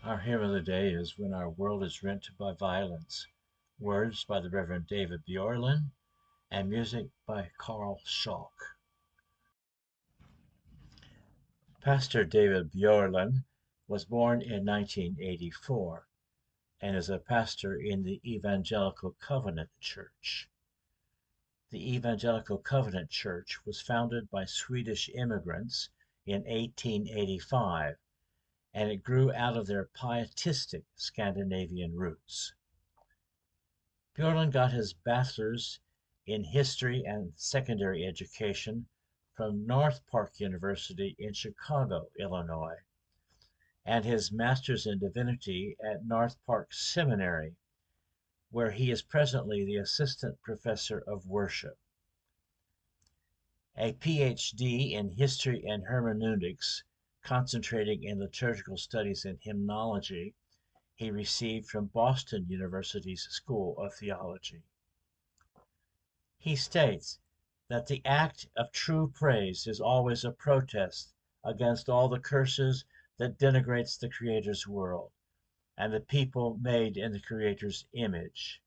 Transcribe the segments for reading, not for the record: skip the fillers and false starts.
Our hymn of the day is When Our World is Rent by Violence. Words by the Reverend David Bjorlin and music by Carl Schalk. Pastor David Bjorlin was born in 1984 and is a pastor in the Evangelical Covenant Church. The Evangelical Covenant Church was founded by Swedish immigrants in 1885, and it grew out of their pietistic Scandinavian roots. Bjorlin got his bachelor's in history and secondary education from North Park University in Chicago, Illinois, and his master's in divinity at North Park Seminary, where he is presently the assistant professor of worship. A PhD in history and hermeneutics, concentrating in liturgical studies and hymnology, he received from Boston University's School of Theology. He states that the act of true praise is always a protest against all the curses that denigrates the Creator's world and the people made in the Creator's image.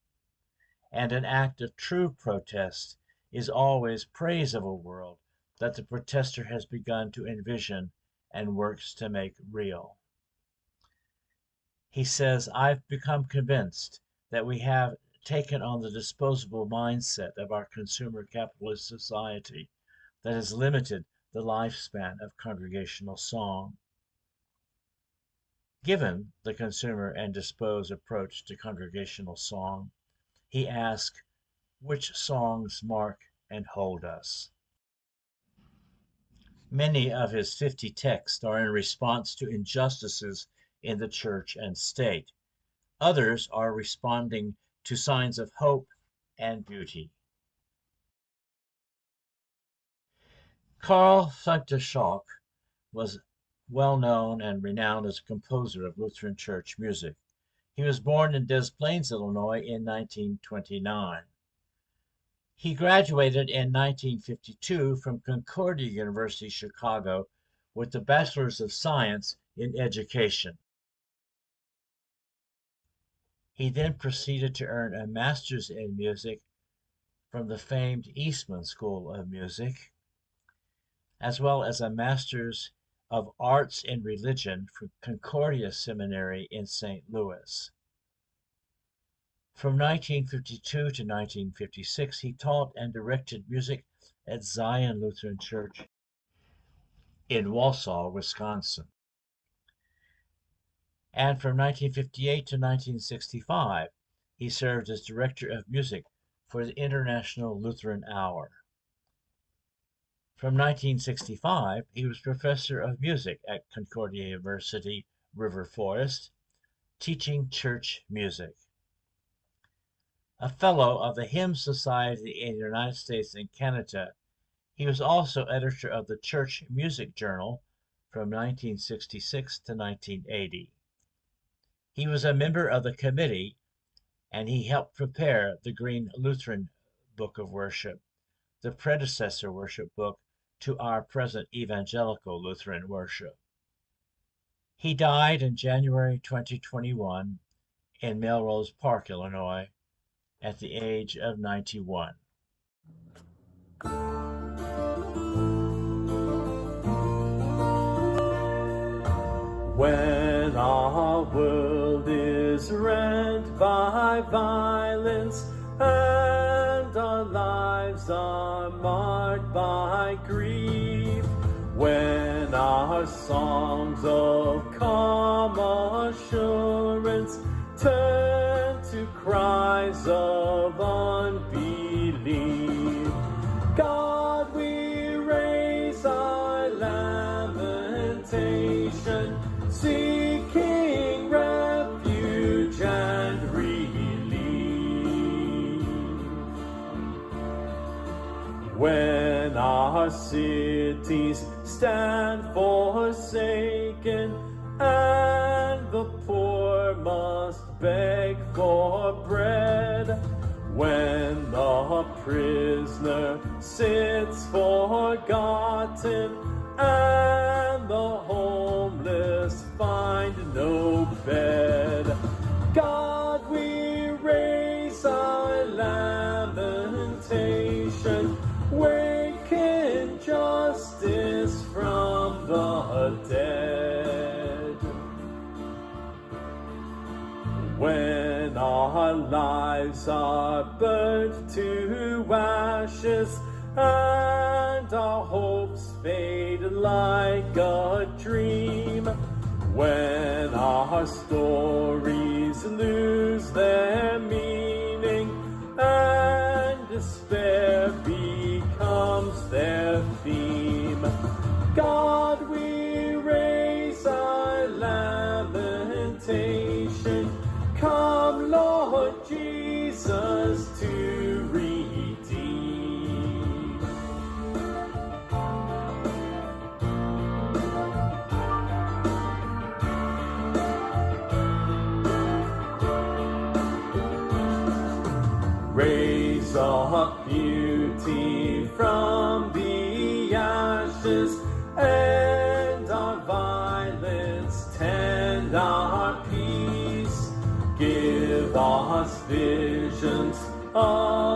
And an act of true protest is always praise of a world that the protester has begun to envision and works to make real. He says, I've become convinced that we have taken on the disposable mindset of our consumer capitalist society that has limited the lifespan of congregational song. Given the consumer and dispose approach to congregational song, he asks, which songs mark and hold us? Many of his 50 texts are in response to injustices in the church and state. Others are responding to signs of hope and beauty. Carl Schalk was well known and renowned as a composer of Lutheran church music. He was born in Des Plaines, Illinois in 1929. He graduated in 1952 from Concordia University, Chicago, with a Bachelor's of Science in Education. He then proceeded to earn a Master's in Music from the famed Eastman School of Music, as well as a Master's of Arts in Religion from Concordia Seminary in St. Louis. From 1952 to 1956, he taught and directed music at Zion Lutheran Church in Wausau, Wisconsin. And from 1958 to 1965, he served as director of music for the International Lutheran Hour. From 1965, he was professor of music at Concordia University, River Forest, teaching church music. A fellow of the Hymn Society in the United States and Canada, he was also editor of the Church Music Journal from 1966 to 1980. He was a member of the committee, and he helped prepare the Green Lutheran Book of Worship, the predecessor worship book to our present Evangelical Lutheran worship. He died in January 2021 in Melrose Park, Illinois, at the age of 91. When our world is rent by violence and our lives are marked by grief, when our songs of calm assurance turn to cries of unbelief, God, we raise our lamentation, seeking refuge and relief. When our cities stand forsaken and the poor must beg for bread, when the prisoner sits forgotten and the homeless find no bed. God, we raise our lamentation, waken justice from the dead. When our lives are burnt to ashes, and our hopes fade like a dream, when our stories lose their meaning, and despair becomes their theme, God, we raise our lamentation. Come, Lord Jesus, to redeem. Raise up beauty from the ashes, and our violence tend our peace. Give us visions of